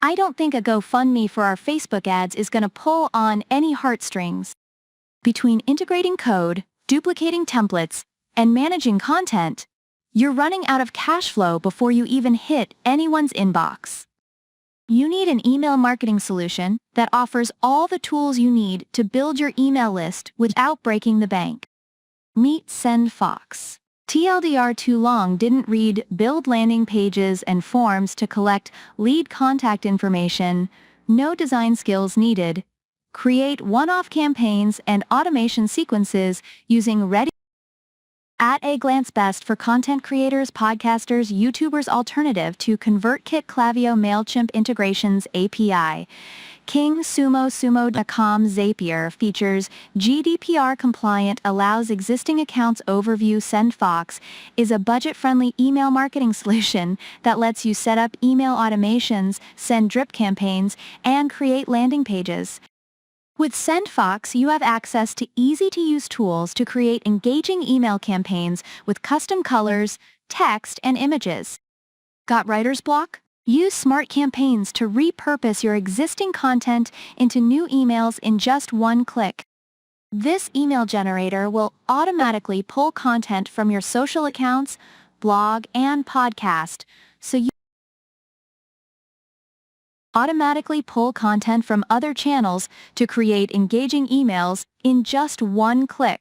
I don't think a GoFundMe for our Facebook ads is gonna pull on any heartstrings. Between integrating code, duplicating templates, and managing content, you're running out of cash flow before you even hit anyone's inbox. You need an email marketing solution that offers all the tools you need to build your email list without breaking the bank. Meet Sendfox. TLDR too long didn't read build landing pages and forms to collect lead contact information, no design skills needed. Create one-off campaigns and automation sequences using ready at a glance best for content creators, podcasters, YouTubers alternative to ConvertKit Klaviyo MailChimp integrations API. King Sumo.com Zapier features GDPR compliant allows existing accounts overview. Sendfox is a budget-friendly email marketing solution that lets you set up email automations, send drip campaigns, and create landing pages. With Sendfox, you have access to easy-to-use tools to create engaging email campaigns with custom colors, text, and images. Got writer's block? Use Smart Campaigns to repurpose your existing content into new emails in just one click. This email generator will automatically pull content from your social accounts, blog, and podcast, so you automatically pull content from other channels to create engaging emails in just one click.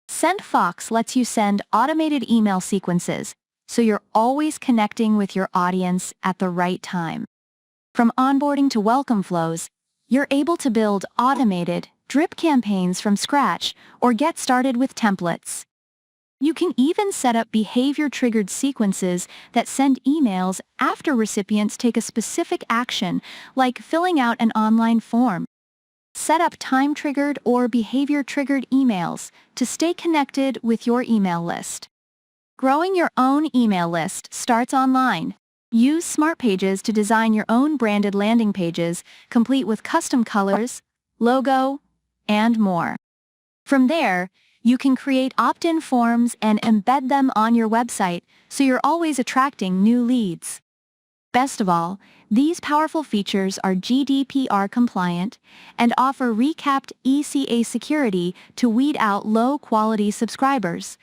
Sendfox lets you send automated email sequences, so you're always connecting with your audience at the right time. From onboarding to welcome flows, you're able to build automated, drip campaigns from scratch or get started with templates. You can even set up behavior-triggered sequences that send emails after recipients take a specific action, like filling out an online form. Set up time-triggered or behavior-triggered emails to stay connected with your email list. Growing your own email list starts online. Use Smart Pages to design your own branded landing pages, complete with custom colors, logo, and more. From there, you can create opt-in forms and embed them on your website, so you're always attracting new leads. Best of all, these powerful features are GDPR compliant and offer recapped ECA security to weed out low-quality subscribers.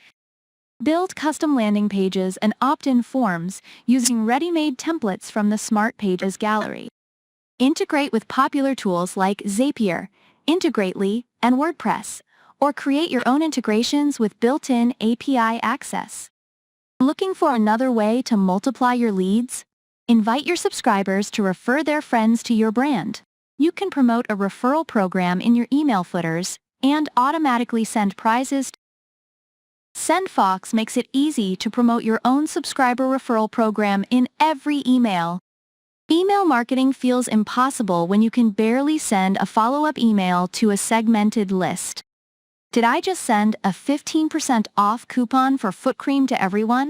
Build custom landing pages and opt-in forms using ready-made templates from the Smart Pages gallery. Integrate with popular tools like Zapier, Integrately, and WordPress, or create your own integrations with built-in API access. Looking for another way to multiply your leads? Invite your subscribers to refer their friends to your brand. You can promote a referral program in your email footers and automatically send prizes. Sendfox makes it easy to promote your own subscriber referral program in every email. Email marketing feels impossible when you can barely send a follow-up email to a segmented list. Did I just send a 15% off coupon for foot cream to everyone?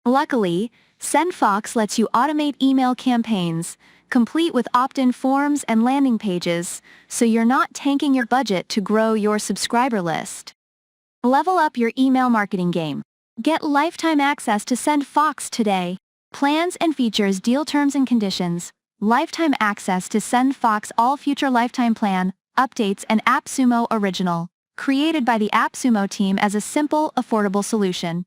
Luckily, Sendfox lets you automate email campaigns, complete with opt-in forms and landing pages, so you're not tanking your budget to grow your subscriber list. Level up your email marketing game. Get lifetime access to Sendfox today. Plans and features, deal terms and conditions. Lifetime access to Sendfox all future lifetime plan, updates and AppSumo original. Created by the AppSumo team as a simple, affordable solution.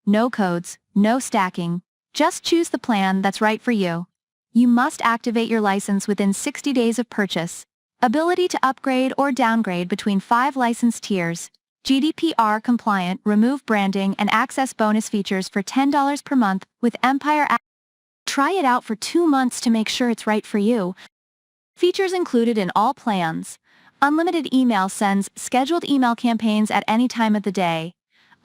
No codes, no stacking. Just choose the plan that's right for you. You must activate your license within 60 days of purchase. Ability to upgrade or downgrade between 5 license tiers. GDPR compliant, remove branding and access bonus features for $10 per month with Empire app. Try it out for 2 months to make sure it's right for you. Features included in all plans. Unlimited email sends scheduled email campaigns at any time of the day.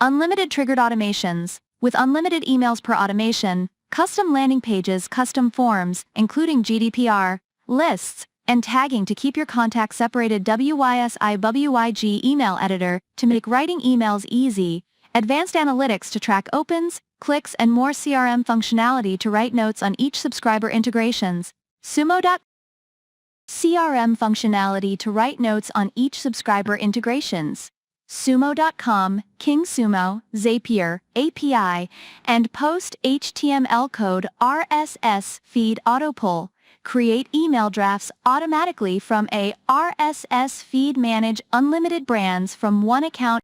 Unlimited triggered automations, with unlimited emails per automation, custom landing pages, custom forms, including GDPR, lists, and tagging to keep your contacts separated. WYSIWYG email editor to make writing emails easy, advanced analytics to track opens, clicks, and more CRM functionality to write notes on each subscriber integrations. Sumo.com CRM functionality to write notes on each subscriber integrations. Sumo.com, King Sumo, Zapier, API, and post HTML code RSS feed autopull. Create email drafts automatically from a RSS feed. Manage unlimited brands from one account.